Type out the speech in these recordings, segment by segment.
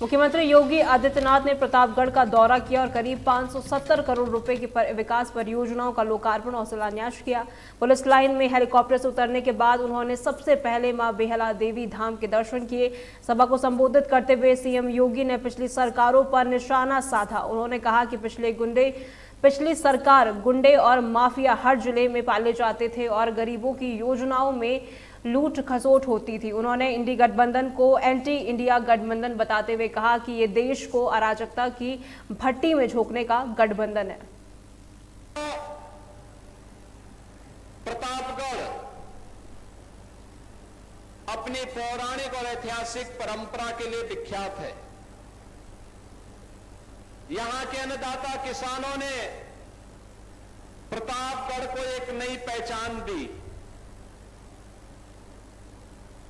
मुख्यमंत्री योगी आदित्यनाथ ने प्रतापगढ़ का दौरा किया और करीब 570 करोड़ रुपए की विकास परियोजनाओं का लोकार्पण और शिलान्यास किया। पुलिस लाइन में हेलीकॉप्टर से उतरने के बाद उन्होंने सबसे पहले मां बेहला देवी धाम के दर्शन किए। सभा को संबोधित करते हुए सीएम योगी ने पिछली सरकारों पर निशाना साधा। उन्होंने कहा कि पिछली सरकार गुंडे और माफिया हर जिले में पाले जाते थे और गरीबों की योजनाओं में लूट खसोट होती थी। उन्होंने इंडी गठबंधन को एंटी इंडिया गठबंधन बताते हुए कहा कि ये देश को अराजकता की भट्टी में झोंकने का गठबंधन है। प्रतापगढ़ अपनी पौराणिक और ऐतिहासिक परंपरा के लिए विख्यात है। यहां के अन्नदाता किसानों ने प्रतापगढ़ को एक नई पहचान दी।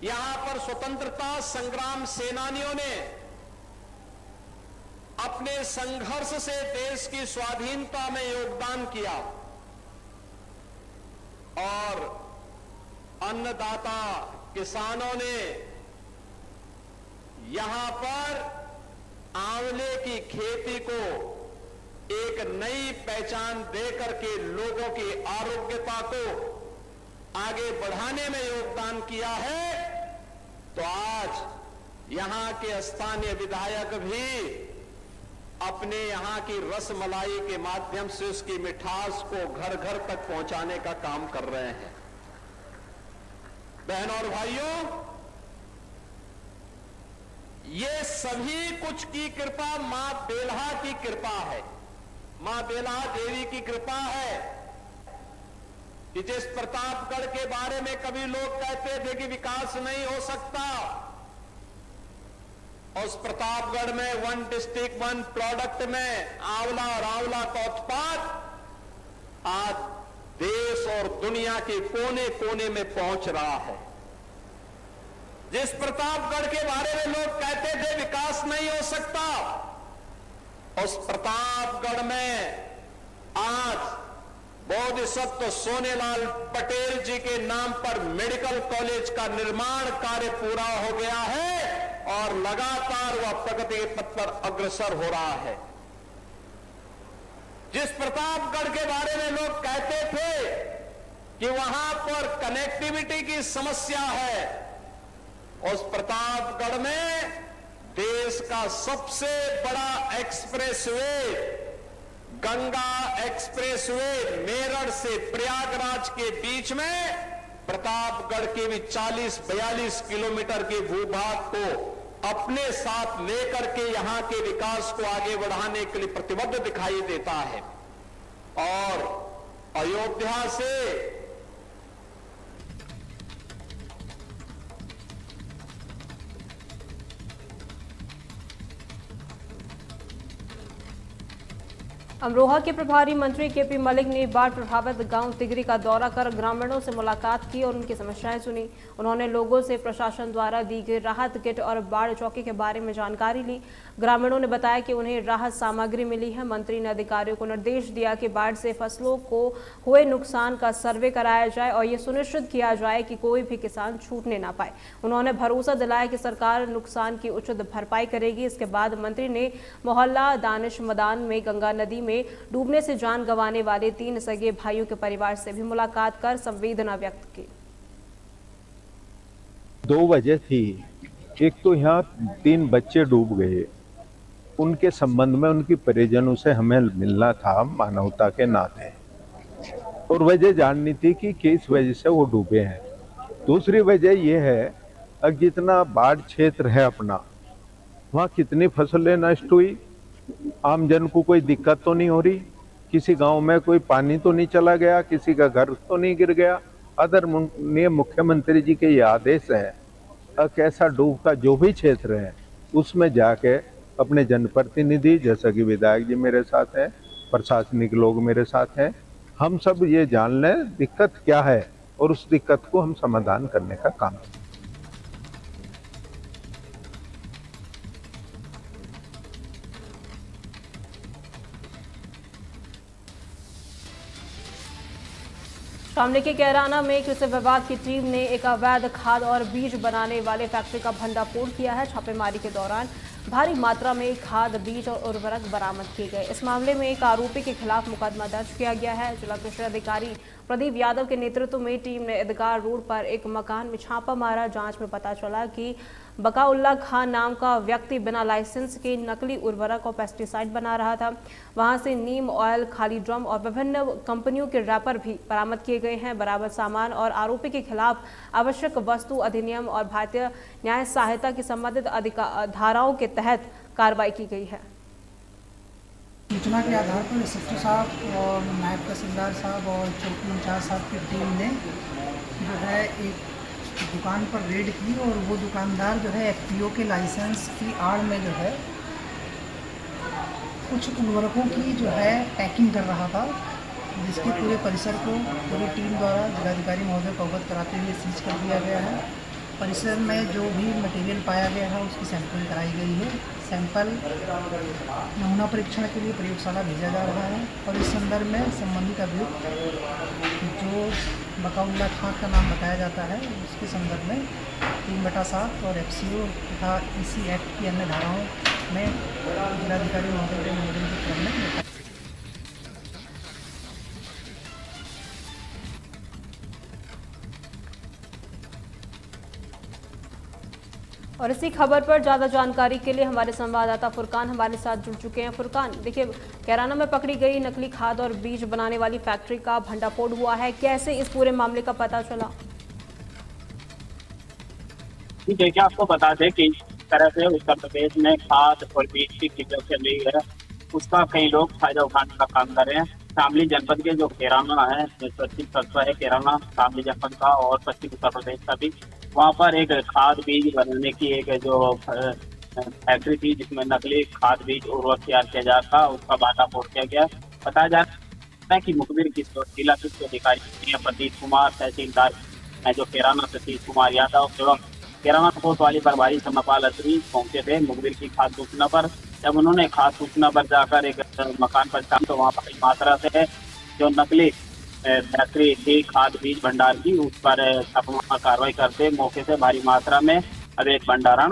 यहां पर स्वतंत्रता संग्राम सेनानियों ने अपने संघर्ष से देश की स्वाधीनता में योगदान किया और अन्नदाता किसानों ने यहां पर आंवले की खेती को एक नई पहचान देकर के लोगों की आरोग्यता को आगे बढ़ाने में योगदान किया है। तो आज यहां के स्थानीय विधायक भी अपने यहां की रसमलाई के माध्यम से उसकी मिठास को घर घर तक पहुंचाने का काम कर रहे हैं। बहनों और भाइयों, ये सभी कुछ की कृपा मां बेल्हा की कृपा है। मां बेल्हा देवी की कृपा है कि जिस प्रतापगढ़ के बारे में कभी लोग कहते थे कि विकास नहीं हो सकता, उस प्रतापगढ़ में 1 डिस्ट्रिक्ट 1 प्रोडक्ट में आंवला और आंवला का उत्पाद आज देश और दुनिया के कोने कोने में पहुंच रहा है। जिस प्रतापगढ़ के बारे में लोग कहते थे विकास नहीं हो सकता, उस प्रतापगढ़ में आज बोधिसत्व सोनेलाल पटेल जी के नाम पर मेडिकल कॉलेज का निर्माण कार्य पूरा हो गया है और लगातार वह प्रगति के पथ पर अग्रसर हो रहा है। जिस प्रतापगढ़ के बारे में लोग कहते थे कि वहां पर कनेक्टिविटी की समस्या है, उस प्रतापगढ़ में देश का सबसे बड़ा एक्सप्रेसवे गंगा एक्सप्रेसवे मेरठ से प्रयागराज के बीच में प्रतापगढ़ के भी 40-42 किलोमीटर के भूभाग को अपने साथ लेकर के यहां के विकास को आगे बढ़ाने के लिए प्रतिबद्ध दिखाई देता है। और अयोध्या से अमरोहा के प्रभारी मंत्री केपी मलिक ने बाढ़ प्रभावित गांव तिगरी का दौरा कर ग्रामीणों से मुलाकात की और उनकी समस्याएं सुनी। उन्होंने लोगों से प्रशासन द्वारा दी गई राहत किट और बाढ़ चौकी के बारे में जानकारी ली। ग्रामीणों ने बताया कि उन्हें राहत सामग्री मिली है। मंत्री ने अधिकारियों को निर्देश दिया कि बाढ़ से फसलों को हुए नुकसान का सर्वे कराया जाए और ये सुनिश्चित किया जाए कि कोई भी किसान छूटने ना पाए। उन्होंने भरोसा दिलाया कि सरकार नुकसान की उचित भरपाई करेगी। इसके बाद मंत्री ने मोहल्ला दानिश मैदान में गंगा नदी में डूबने से जान गंवाने वाले 3 सगे भाइयों के परिवार से भी मुलाकात कर संवेदना व्यक्त की। 2 वजह थी। एक तो यहाँ 3 बच्चे डूब गए, उनके संबंध में उनकी परिजनों से हमें मिलना था मानवता के नाते, और वजह जाननी थी कि किस वजह से वो डूबे हैं। दूसरी वजह ये है कि जितना बाढ़ क्षेत्र है अपना, वहाँ कितनी फसलें नष्ट हुई, आमजन को कोई दिक्कत तो नहीं हो रही, किसी गांव में कोई पानी तो नहीं चला गया, किसी का घर तो नहीं गिर गया। आदरणीय मुख्यमंत्री जी के ये आदेश है कि ऐसा डूब का जो भी क्षेत्र है उसमें जाके अपने जनप्रतिनिधि जैसा कि विधायक जी मेरे साथ हैं, प्रशासनिक लोग मेरे साथ हैं, हम सब ये जान लें दिक्कत क्या है और उस दिक्कत को हम समाधान करने का काम करें। शामली के कैराना में कृषि विभाग की टीम ने एक अवैध खाद और बीज बनाने वाले फैक्ट्री का भंडाफोड़ किया है। छापेमारी के दौरान भारी मात्रा में खाद, बीज और उर्वरक बरामद किए गए। इस मामले में एक आरोपी के खिलाफ मुकदमा दर्ज किया गया है। जिला कृषि अधिकारी प्रदीप यादव के नेतृत्व में टीम ने ईदगाह रोड पर एक मकान में छापा मारा। जांच में पता चला कि बकाउल्ला खान नाम का व्यक्ति बिना लाइसेंस के नकली उर्वरक और पेस्टिसाइड बना रहा था। वहां से नीम ऑयल, खाली ड्रम और विभिन्न कंपनियों के रैपर भी बरामद किए गए हैं। बरामद सामान और आरोपी के खिलाफ आवश्यक वस्तु अधिनियम और भारतीय न्याय सहायता की संबंधित धाराओं के तहत कार्रवाई की गई है। सूचना के आधार पर एसएसपी साहब और नायब तहसीलदार साहब और चौकी इंचार्ज साहब की टीम ने जो है एक दुकान पर रेड की और वो दुकानदार जो है एफपीओ के लाइसेंस की आड़ में जो है कुछ उर्वरकों की जो है पैकिंग कर रहा था, जिसके पूरे परिसर को पूरी टीम द्वारा जिलाधिकारी महोदय को अवगत कराते हुए सीज कर दिया गया है। परिसर में जो भी मटेरियल पाया गया है उसकी सैंपलिंग कराई गई है। सैंपल नमूना परीक्षण के लिए प्रयोगशाला भेजा जा रहा है और इस संदर्भ में संबंधित अभियुक्त जो बकाउल्ला खान का नाम बताया जाता है उसके संदर्भ में 3/7 और एफसीओ तथा इसी एक्ट की अन्य धाराओं में जिलाधिकारी महोदय के अनुमोदन के क्रम में और इसी खबर पर ज़्यादा जानकारी के लिए हमारे संवाददाता फुरकान हमारे साथ जुड़ चुके हैं। फुरकान, देखिए, कैराना में पकड़ी गई नकली खाद और बीज बनाने वाली फैक्ट्री का भंडाफोड़ हुआ है। कैसे इस पूरे मामले का पता चला? देखिए, आपको बता दें कि इस तरह से उत्तर प्रदेश में खाद और बीज की किल्लत चल रही है, उसका कई लोग फायदा उठाने का काम कर रहे हैं। शामली जनपद के जो कैराना है, पश्चिम कस्बा है कैराना शामली जनपद का और पश्चिम उत्तर प्रदेश का भी, वहाँ पर एक खाद बीज बनाने की एक जो फैक्ट्री थी जिसमें नकली खाद बीज उर्वरक तैयार किया जा रहा था, उसका भांडाफोड़ किया गया। बताया जा रहा है कि मुखबिर जिला कृषि अधिकारी प्रदीप कुमार, तहसीलदार जो कैराना सतीश कुमार यादव एवं कैराना कोतवाली प्रभारी समपाल अत्री पहुंचे थे मुखबिर की खाद सूचना पर। जब उन्होंने खाद सूचना पर जाकर एक मकान पर छापा तो वहाँ पर मात्रा से जो नकली फैक्ट्री थी खाद बीज भंडार की, उस पर छापामार कार्रवाई करते मौके से भारी मात्रा में अवैध भंडारण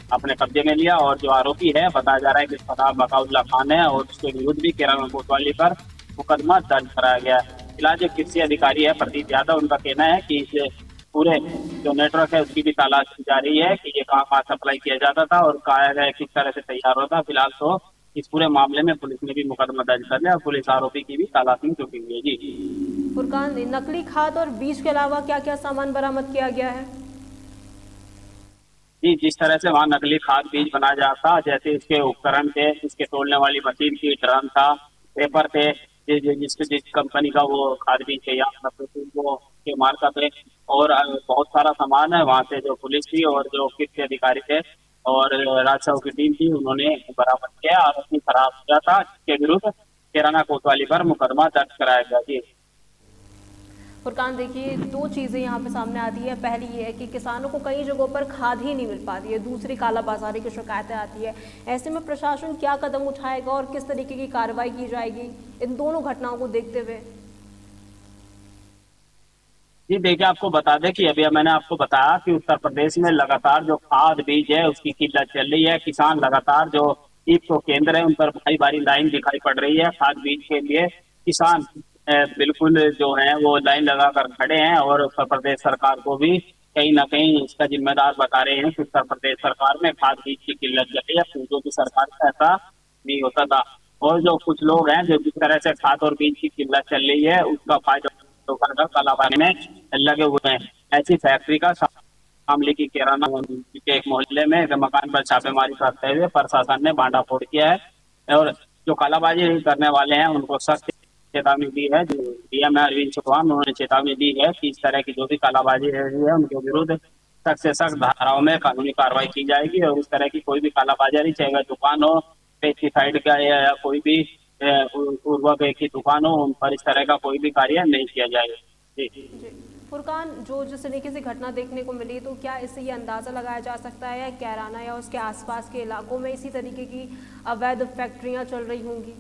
अपने कब्जे में लिया। और जो आरोपी है बताया जा रहा है कि इसका बकाउल्ला खान है और उसके विरुद्ध भी कैराना कोतवाली पर मुकदमा दर्ज कराया गया। फिलहाल जो कृषि अधिकारी है प्रदीप यादव, उनका कहना है कि इस पूरे जो नेटवर्क है उसकी भी तलाश की जा रही है कि ये कहाँ सप्लाई किया जाता था और कहाँ किस तरह से तैयार होता। फिलहाल तो इस पूरे मामले में पुलिस ने भी मुकदमा दर्ज कर लिया और पुलिस आरोपी की भी तलाश में जुटी हुई है। जी फुरकान, नकली खाद और बीज के अलावा क्या क्या सामान बरामद किया गया है? जी, जिस तरह से वहाँ नकली खाद बीज बनाया जाता, जैसे इसके उपकरण थे, इसके तोड़ने वाली मशीन थी, ड्रम था, पेपर थे, जिस कंपनी का वो खाद बीज तैयार वो के मार्का थे और बहुत सारा सामान है। वहाँ से जो पुलिस थी और जो कृषि अधिकारी थे और राजस्व की टीम थी, उन्होंने बरामद किया। आरोपी फरार हो गया था, जिसके विरुद्ध कैराना कोतवाली पर मुकदमा दर्ज कराया गया। जी फुरकान, देखिए, दो चीज़ें यहाँ पे सामने आती है। पहली ये है कि किसानों को कई जगहों पर खाद ही नहीं मिल पाती है, दूसरी कालाबाजारी की शिकायतें आती है। ऐसे में प्रशासन क्या कदम उठाएगा और किस तरीके की कार्रवाई की जाएगी इन दोनों घटनाओं को देखते हुए? जी देखिए, आपको बता दें कि अभी मैंने आपको बताया कि उत्तर प्रदेश में लगातार जो खाद बीज है उसकी किल्लत चल रही है। किसान लगातार जो IFFCO केंद्र है उन पर भारी लाइन दिखाई पड़ रही है खाद बीज के लिए। किसान बिल्कुल जो है वो लाइन लगाकर खड़े हैं और उत्तर प्रदेश सरकार को भी कहीं ना कहीं इसका जिम्मेदार बता रहे हैं कि उत्तर प्रदेश सरकार में खाद बीज की किल्लत चल रही है। पूर्वों की सरकार में ऐसा नहीं होता था। और जो कुछ लोग हैं जो जिस तरह से खाद और बीज की किल्लत चल रही है उसका फायदा कालाबाजारी में लगे हुए हैं। ऐसी फैक्ट्री का शामली की कैराना के एक मोहल्ले में एक मकान पर छापेमारी करते हुए प्रशासन ने भांडाफोड़ किया है और जो कालाबाजी करने वाले हैं उनको सख्त चेतावनी दी है। जो डीएम है अरविंद चौहान, उन्होंने चेतावनी दी है कि इस तरह की जो भी कालाबाजी है उनके विरुद्ध सख्त से सख्त धाराओं में कानूनी कार्रवाई की जाएगी और इस तरह की कोई भी कालाबाजारी, चाहे वह दुकान हो पेस्टिसाइड का या कोई भी उर्वरक की दुकान हो, उन पर इस तरह का कोई भी कार्य नहीं किया जाएगा। जी फुरकान, जो जिस तरीके से घटना देखने को मिली, तो क्या इससे ये अंदाज़ा लगाया जा सकता है या कैराना या उसके आसपास के इलाकों में इसी तरीके की अवैध फैक्ट्रियां चल रही होंगी?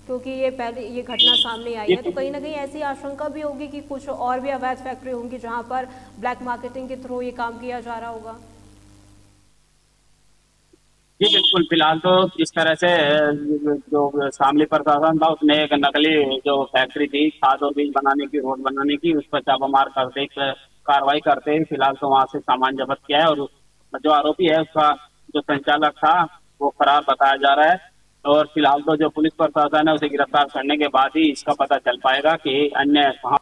क्योंकि ये पहले ये घटना सामने आई है तो कहीं ना कहीं ऐसी आशंका भी होगी कि कुछ और भी अवैध फैक्ट्री होंगी जहां पर ब्लैक मार्केटिंग के थ्रू ये काम किया जा रहा होगा। बिल्कुल, फिलहाल तो इस तरह से जो शामली प्रशासन था उसने एक नकली जो फैक्ट्री थी खाद और बीज बनाने की, रोड बनाने की, उस पर छापामार करते कार्रवाई करते ही फिलहाल तो वहां से सामान जब्त किया है और जो आरोपी है उसका जो संचालक था वो फरार बताया जा रहा है। और फिलहाल तो जो पुलिस प्रशासन है उसे गिरफ्तार करने के बाद ही इसका पता चल पाएगा कि अन्य कहाँ।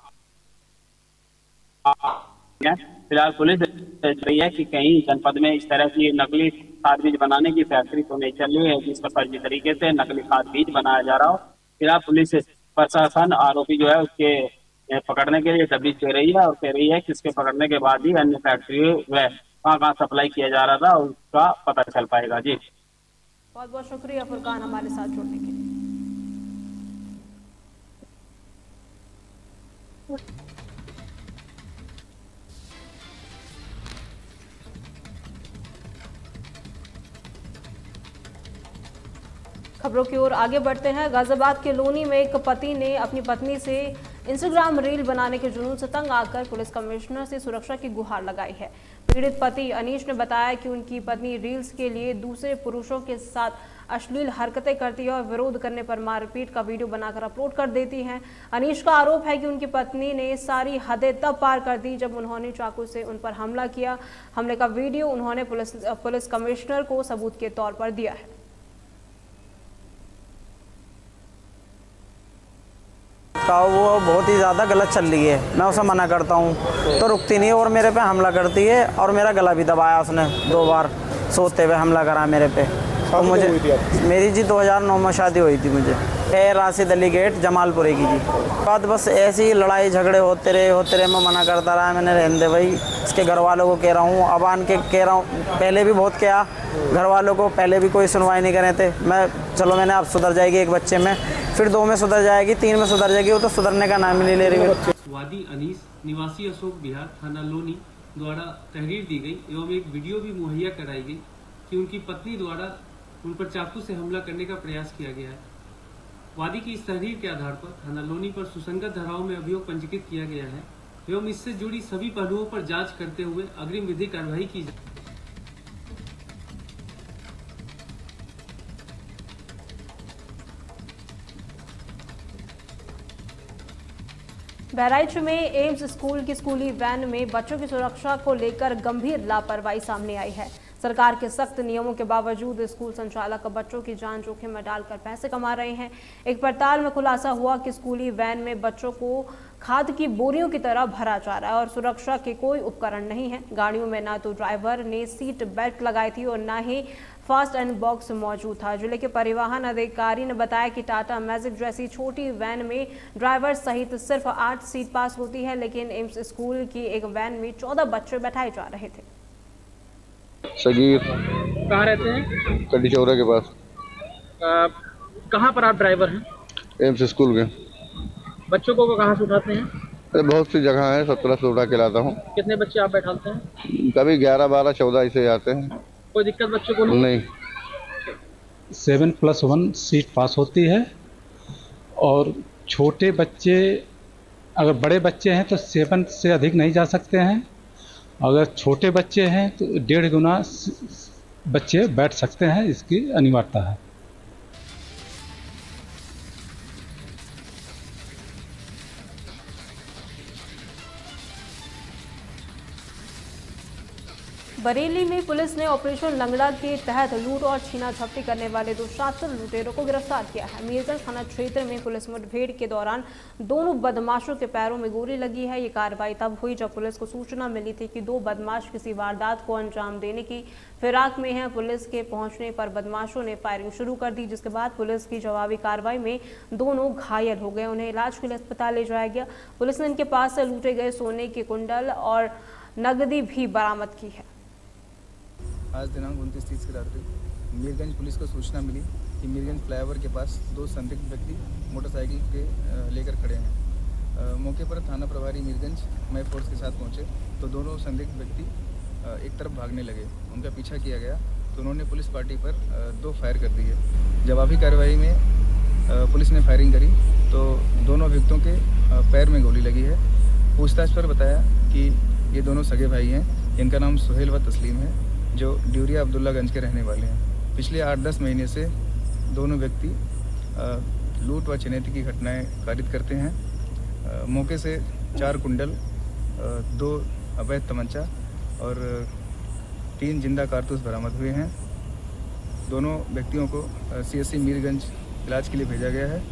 फिलहाल पुलिस देख रही है कि कहीं जनपद में इस तरह की नकली खाद बीज बनाने की फैक्ट्री तो नहीं चल रही है जिसका फर्जी तरीके से नकली खाद बीज बनाया जा रहा हो। फिलहाल पुलिस प्रशासन आरोपी जो है उसके पकड़ने के लिए तबीज दे रही है और कह रही है कि इसके पकड़ने के बाद ही अन्य फैक्ट्री व कहाँ सप्लाई किया जा रहा था उसका पता चल पाएगा। जी बहुत बहुत शुक्रिया फुरकान हमारे साथ जुड़ने के लिए। खबरों की ओर आगे बढ़ते हैं। गाजियाबाद के लोनी में एक पति ने अपनी पत्नी से इंस्टाग्राम रील बनाने के जुनून से तंग आकर पुलिस कमिश्नर से सुरक्षा की गुहार लगाई है। पीड़ित पति अनीश ने बताया कि उनकी पत्नी रील्स के लिए दूसरे पुरुषों के साथ अश्लील हरकतें करती है और विरोध करने पर मारपीट का वीडियो बनाकर अपलोड कर देती हैं। अनीश का आरोप है कि उनकी पत्नी ने सारी हदें तब पार कर दी जब उन्होंने चाकू से उन पर हमला किया। हमले का वीडियो उन्होंने पुलिस कमिश्नर को सबूत के तौर पर दिया है। वो बहुत ही ज़्यादा गलत चल रही है, मैं उसे मना करता हूँ तो रुकती नहीं और मेरे पे हमला करती है और मेरा गला भी दबाया उसने 2 बार सोते हुए हमला करा मेरे पे। और मुझे मेरी जी 2009 में शादी हुई थी मुझे राशिद अली गेट जमालपुरे की जी। बात बस ऐसी ही लड़ाई झगड़े होते रहे मैं मना करता रहा। मैंने रहने दे भाई, इसके घर वालों को कह रहा हूँ, अब आन के कह रहा हूँ, पहले भी बहुत किया घर वालों को, पहले भी कोई सुनवाई नहीं करे थे। मैंने अब सुधर जाएगी एक बच्चे में, फिर 2 में सुधर जाएगी, 3 में सुधर जाएगी, वो तो सुधरने का नाम ही नहीं ले रही। वादी अनीस निवासी अशोक विहार थाना लोनी द्वारा तहरीर दी गई एवं एक वीडियो भी मुहैया कराई गई कि उनकी पत्नी द्वारा उन पर चाकू से हमला करने का प्रयास किया गया है। वादी की इस तहरीर के आधार पर थाना लोनी पर सुसंगत धाराओं में अभियोग पंजीकृत किया गया है एवं इससे जुड़ी सभी पहलुओं पर जांच करते हुए अग्रिम विधिक कार्रवाई की जाए। बहराइच में एम्स स्कूल की स्कूली वैन में बच्चों की सुरक्षा को लेकर गंभीर लापरवाही सामने आई है। सरकार के सख्त नियमों के बावजूद स्कूल संचालक बच्चों की जान जोखिम में डालकर पैसे कमा रहे हैं। एक पड़ताल में खुलासा हुआ कि स्कूली वैन में बच्चों को खाद की बोरियों की तरह भरा जा रहा है और सुरक्षा के कोई उपकरण नहीं है। गाड़ियों में ना तो ड्राइवर ने सीट बेल्ट लगाई थी और ना ही फास्ट एंड बॉक्स मौजूद था। जिले के परिवहन अधिकारी ने बताया कि टाटा मैजिक जैसी छोटी वैन में ड्राइवर सहित सिर्फ 8 सीट पास होती है, लेकिन एम्स स्कूल की एक वैन में 14 बच्चे बैठाए जा रहे थे। सगीर कहाँ रहते हैं? कड़ी चौरा के पास। कहाँ पर आप ड्राइवर हैं? एम्स स्कूल के। बच्चों को कहाँ से उठाते हैं? अरे बहुत सी जगह है, 17 से उठा के लाता हूँ। कितने बच्चे आप बैठाते हैं? कभी 11, 12, 14 ऐसे आते हैं। कोई दिक्कत बच्चों को नहीं। 7+1 सीट पास होती है और छोटे बच्चे, अगर बड़े बच्चे हैं तो 7 से अधिक नहीं जा सकते हैं। अगर छोटे बच्चे हैं तो 1.5 गुना बच्चे बैठ सकते हैं, इसकी अनिवार्यता है। बरेली में पुलिस ने ऑपरेशन लंगड़ा के तहत लूट और छीना झपटी करने वाले 2 शातिर लुटेरों को गिरफ्तार किया है। मीरगंज थाना क्षेत्र में पुलिस मुठभेड़ के दौरान दोनों बदमाशों के पैरों में गोली लगी है। ये कार्रवाई तब हुई जब पुलिस को सूचना मिली थी कि 2 बदमाश किसी वारदात को अंजाम देने की फिराक में हैं। पुलिस के पहुंचने पर बदमाशों ने फायरिंग शुरू कर दी, जिसके बाद पुलिस की जवाबी कार्रवाई में दोनों घायल हो गए। उन्हें इलाज के लिए अस्पताल ले जाया गया। पुलिस ने इनके पास से लूटे गए सोने के कुंडल और नकदी भी बरामद की है। आज दिनांक 29/30 की रात्रि मीरगंज पुलिस को सूचना मिली कि मीरगंज फ्लाईओवर के पास 2 संदिग्ध व्यक्ति मोटरसाइकिल के लेकर खड़े हैं। मौके पर थाना प्रभारी मीरगंज मैं फोर्स के साथ पहुंचे तो दोनों संदिग्ध व्यक्ति एक तरफ भागने लगे। उनका पीछा किया गया तो उन्होंने पुलिस पार्टी पर 2 फायर कर दिए। जवाबी कार्रवाई में पुलिस ने फायरिंग करी तो दोनों अभियुक्तों के पैर में गोली लगी है। पूछताछ पर बताया कि ये दोनों सगे भाई हैं। इनका नाम सुहेल व तस्लीम है, जो ड्यूरिया अब्दुल्लागंज के रहने वाले हैं। पिछले 8-10 महीने से दोनों व्यक्ति लूट व छिनैती की घटनाएं कारित करते हैं। मौके से 4 कुंडल, 2 अवैध तमंचा और 3 जिंदा कारतूस बरामद हुए हैं। दोनों व्यक्तियों को CSC मीरगंज इलाज के लिए भेजा गया है।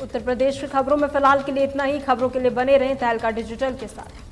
उत्तर प्रदेश की खबरों में फिलहाल के लिए इतना ही। खबरों के लिए बने रहें तहलका डिजिटल के साथ।